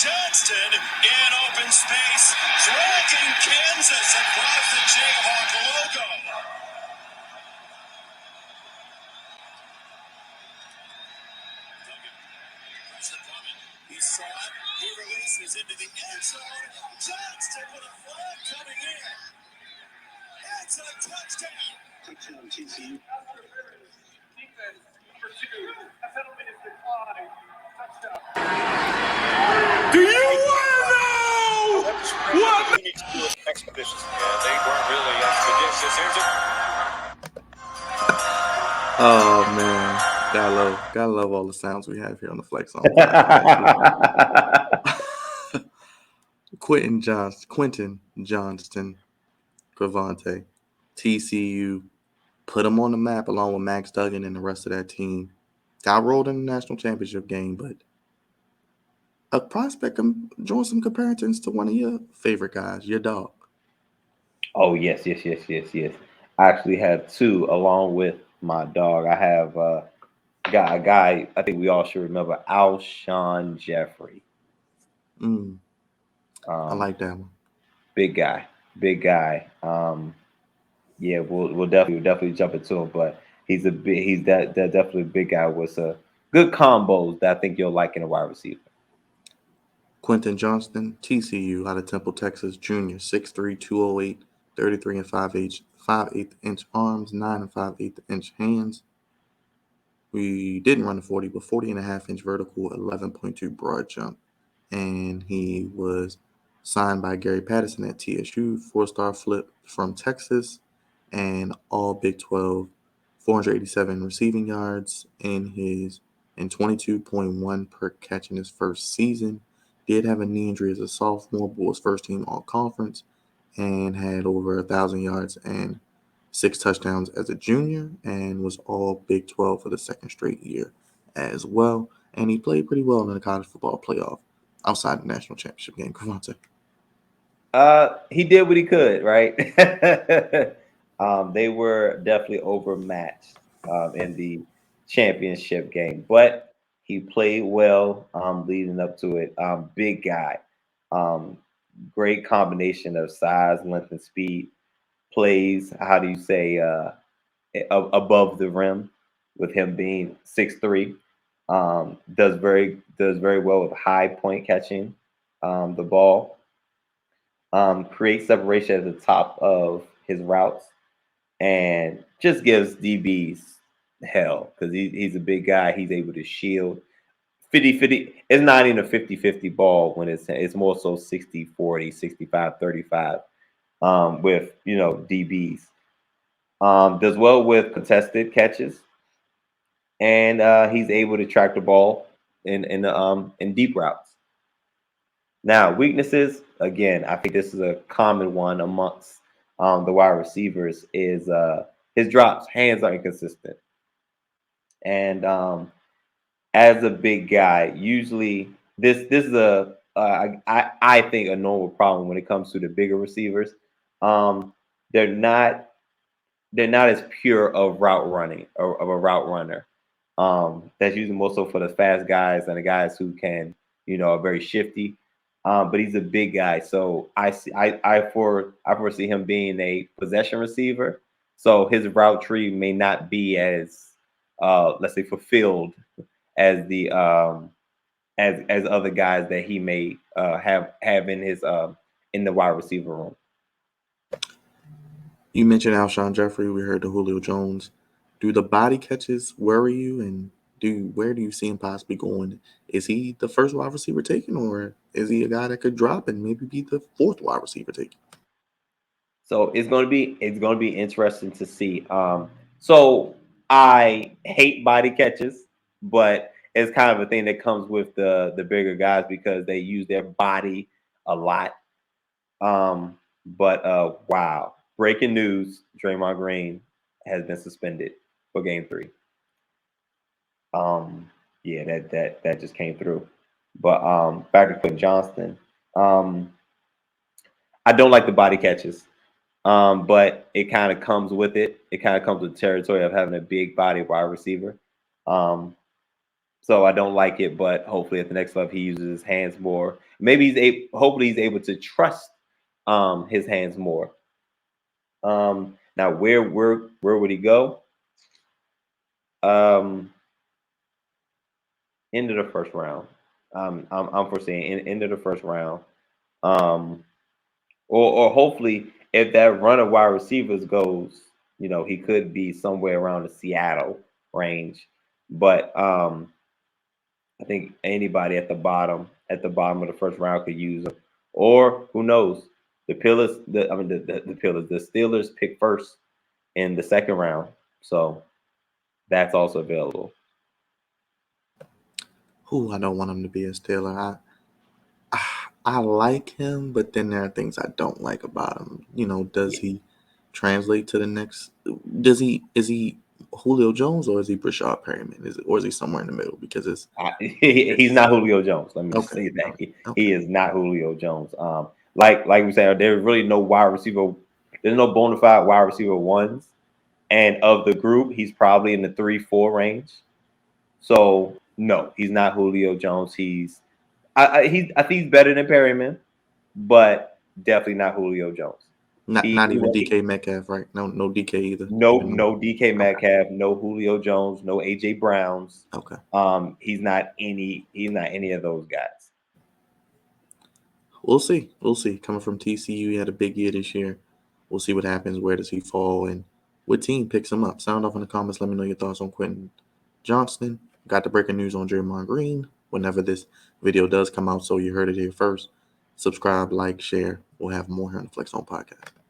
Johnston in open space, dragging Kansas across the Jayhawk logo. He saw it. He releases into the end zone. Johnston with a flag coming in. It's a touchdown. Touchdown, TCU. Defense, number 2. A penalty is declined. Touchdown. Do you want to know what? Expeditious. Yeah, they weren't really expeditious. Here's a... Oh man, gotta love all the sounds we have here on the Flex on. Quentin Johnston, Crevonte, TCU, put him on the map along with Max Duggan and the rest of that team. Got rolled in the national championship game, but a prospect drawing some comparisons to one of your favorite guys, your dog. Oh, yes. I actually have 2 along with my dog. I have a guy I think we all should remember, Alshon Jeffrey. I like that one. Big guy. Yeah, we'll definitely jump into him, but he's definitely a big guy with a good combos that I think you'll like in a wide receiver. Quentin Johnston, TCU, out of Temple, Texas, junior, 6'3", 208, 33 and 5/8 inch arms, 9 and 5/8 inch hands. We didn't run a 40, but 40 and a half inch vertical, 11.2 broad jump. And he was signed by Gary Patterson at TSU, 4-star flip from Texas, and all Big 12, 487 receiving yards and 22.1 per catch in his first season. Did have a knee injury as a sophomore, but was first team all conference and had over 1,000 yards and 6 touchdowns as a junior, and was all Big 12 for the second straight year as well. And he played pretty well in the college football playoff outside the national championship game. Crevonte. He did what he could, right? They were definitely overmatched in the championship game, but he played well leading up to it. Big guy, great combination of size, length, and speed. Plays, how do you say, above the rim, with him being 6'3". Does very well with high point catching the ball. Creates separation at the top of his routes, and just gives DBs hell because he's a big guy. He's able to shield 50-50. It's not even a 50-50 ball when it's more so 60-40, 65-35 with DBs. Does well with contested catches, and he's able to track the ball in deep routes. Now, weaknesses, again, I think this is a common one amongst the wide receivers, is his drops. Hands are inconsistent. And as a big guy, usually this is I think a normal problem when it comes to the bigger receivers. They're not as pure of route running or of a route runner. That's usually more so for the fast guys and the guys who can, are very shifty. But he's a big guy, so I foresee him being a possession receiver. So his route tree may not be as let's say fulfilled as the as other guys that he may have in his in the wide receiver room. You mentioned Alshon Jeffrey. We heard the Julio Jones. Do the body catches worry you, and where do you see him possibly going? Is he the first wide receiver taken, or is he a guy that could drop and maybe be the 4th wide receiver taken? So it's going to be interesting to see. So I hate body catches, but it's kind of a thing that comes with the bigger guys because they use their body a lot. But wow. Breaking news, Draymond Green has been suspended for game 3. Yeah, that just came through. But back to Quentin Johnston. I don't like the body catches. But it kind of comes with it. It kind of comes with the territory of having a big body wide receiver. So I don't like it, but hopefully at the next level he uses his hands more. Maybe hopefully he's able to trust his hands more. Now where would he go? Um, End of the first round. I'm foreseeing end of the first round. Um, or hopefully if that run of wide receivers goes, he could be somewhere around the Seattle range. But I think anybody at the bottom of the first round could use him. Or who knows? The Pillars, the Pillars, the Steelers pick first in the second round. So that's also available. I don't want him to be a Steeler. I like him, but then there are things I don't like about him. Does he translate to the next? Is he Julio Jones or is he Brashad Perryman? Or is he somewhere in the middle? Because He's not Julio Jones. Let me just say that he is not Julio Jones. Like we said, there's really no wide receiver. There's no bona fide wide receiver ones, and of the group, he's probably in the 3-4 range. So no, he's not Julio Jones. I think he's better than Perryman, but definitely not Julio Jones. Not even DK Metcalf, right? No DK either. No DK Metcalf, no Julio Jones, no AJ Browns. Okay. He's not any of those guys. We'll see. Coming from TCU, he had a big year this year. We'll see what happens. Where does he fall, and what team picks him up? Sound off in the comments. Let me know your thoughts on Quentin Johnston. Got the breaking news on Draymond Green whenever this video does come out, so you heard it here first. Subscribe, like, share. We'll have more here on the Flex On Podcast.